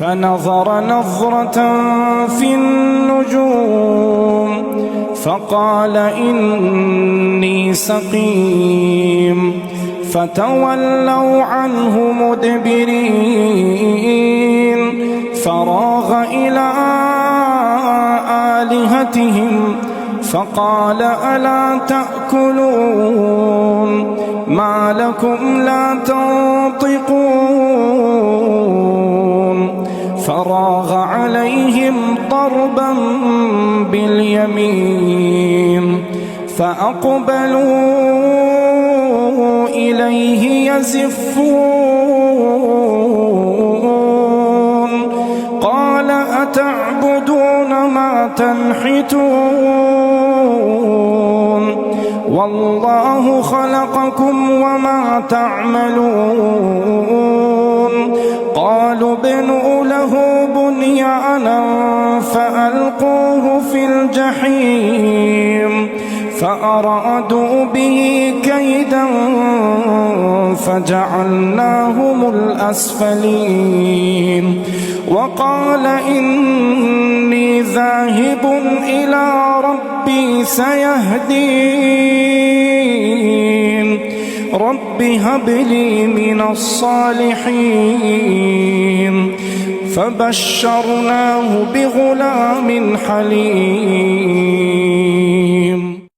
فنظر نظرة في النجوم فقال إني سقيم، فتولوا عنه مدبرين. فراغ إلى آلهتهم فقال ألا تأكلون ما لكم لا تنطقون. فراغ عليهم ضربا باليمين فأقبلوا إليه يزفون. قال أتعبدون ما تنحتون والله خلقكم وما تعملون. قالوا ابنوا له بنيانا فألقوه في الجحيم فأرادوا به كيدا فجعلناهم الأسفلين. وقال إني ذاهب إلى ربي سيهدين. رب هب لي من الصالحين. فبشرناه بغلام حليم.